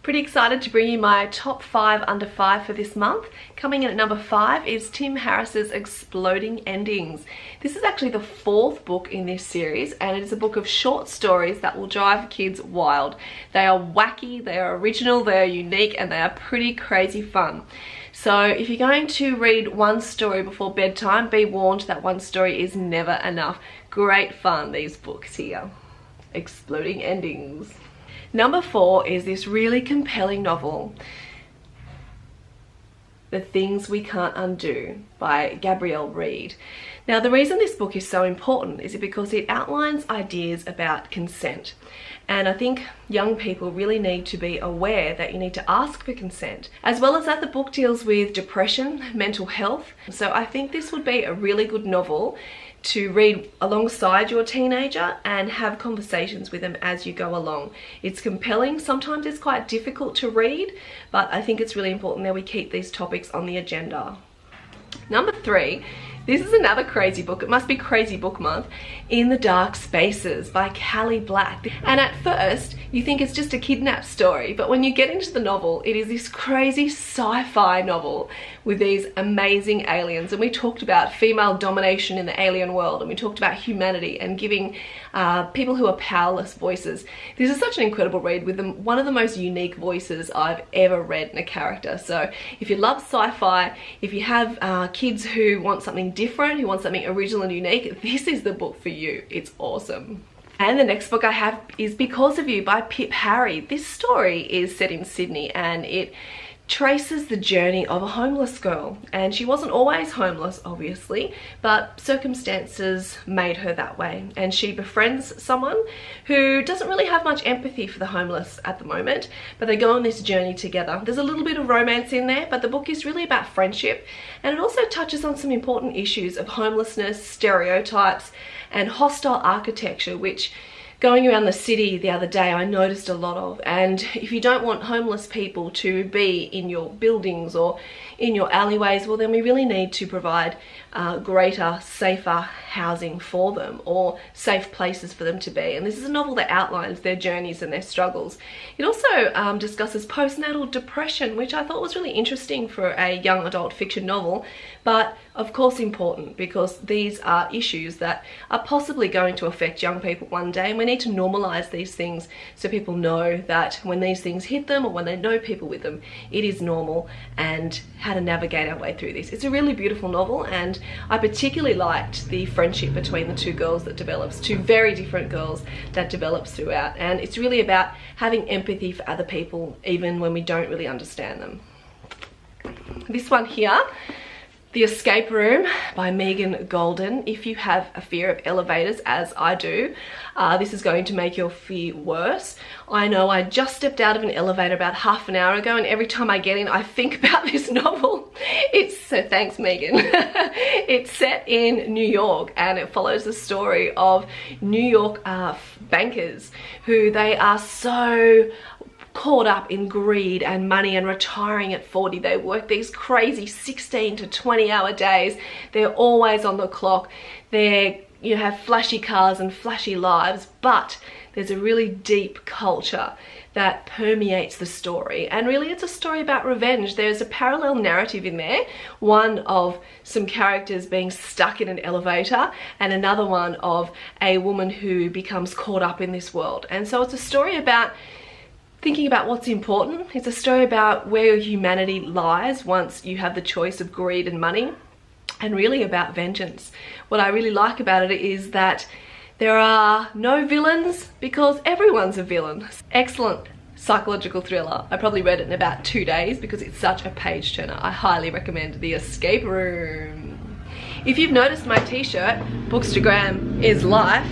Pretty excited to bring you my top 5 under 5 for this month. Coming in at number 5 is Tim Harris's Exploding Endings. This is actually the 4th book in this series, and it is a book of short stories that will drive kids wild. They are wacky, they are original, they are unique, and they are pretty crazy fun. So if you're going to read one story before bedtime, be warned that one story is never enough. Great fun, these books here. Exploding Endings. Number 4 is this really compelling novel, The Things We Can't Undo by Gabrielle Reed. Now, the reason this book is so important is because it outlines ideas about consent. And I think young people really need to be aware that you need to ask for consent, as well as that the book deals with depression, mental health. So I think this would be a really good novel to read alongside your teenager and have conversations with them as you go along. It's compelling, sometimes it's quite difficult to read, but I think it's really important that we keep these topics on the agenda. Number 3, this is another crazy book. It must be Crazy Book Month. In the Dark Spaces by Callie Black. And at first, you think it's just a kidnap story, but when you get into the novel, it is this crazy sci-fi novel with these amazing aliens. And we talked about female domination in the alien world, and we talked about humanity and giving people who are powerless voices. This is such an incredible read with one of the most unique voices I've ever read in a character. So if you love sci-fi, if you have kids who want something different, who want something original and unique, this is the book for you. It's awesome. And the next book I have is Because of You by Pip Harry. This story is set in Sydney, and it traces the journey of a homeless girl. And she wasn't always homeless, obviously, but circumstances made her that way. And she befriends someone who doesn't really have much empathy for the homeless at the moment, but they go on this journey together. There's a little bit of romance in there, but the book is really about friendship, and it also touches on some important issues of homelessness, stereotypes, and hostile architecture, which going around the city the other day I noticed a lot of. And if you don't want homeless people to be in your buildings or in your alleyways, well then we really need to provide greater, safer housing for them, or safe places for them to be. And this is a novel that outlines their journeys and their struggles. It also discusses postnatal depression, which I thought was really interesting for a young adult fiction novel, but of course important, because these are issues that are possibly going to affect young people one day, and we need to normalize these things so people know that when these things hit them, or when they know people with them, it is normal, and how to navigate our way through this. It's a really beautiful novel, and I particularly liked the friendship between the two girls that develops, two very different girls that develops throughout. And it's really about having empathy for other people even when we don't really understand them. This one here, The Escape Room by Megan Golden. If you have a fear of elevators, as I do, this is going to make your fear worse. I know, I just stepped out of an elevator about half an hour ago, and every time I get in I think about this novel. So thanks Megan. It's set in New York, and it follows the story of New York bankers who they are so caught up in greed and money and retiring at 40. They work these crazy 16 to 20 hour days. They're always on the clock. You have flashy cars and flashy lives, but there's a really deep culture that permeates the story. And really it's a story about revenge. There's a parallel narrative in there, one of some characters being stuck in an elevator, and another one of a woman who becomes caught up in this world. And so it's a story about thinking about what's important. It's a story about where humanity lies once you have the choice of greed and money, and really about vengeance. What I really like about it is that there are no villains, because everyone's a villain. Excellent psychological thriller. I probably read it in about 2 days because it's such a page turner. I highly recommend The Escape Room. If you've noticed my t-shirt, Bookstagram is life.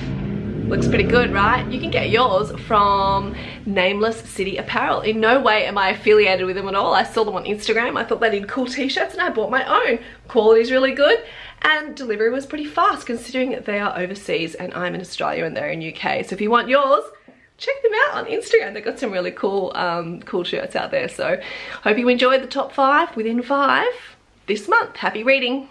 Looks pretty good, right? You can get yours from Nameless City Apparel. In no way am I affiliated with them at all. I saw them on Instagram. I thought they did cool t-shirts, and I bought my own. Quality's really good, and delivery was pretty fast considering that they are overseas and I'm in Australia and they're in UK. So if you want yours, check them out on Instagram. They've got some really cool cool shirts out there. So hope you enjoyed the top 5 within 5 this month. Happy reading.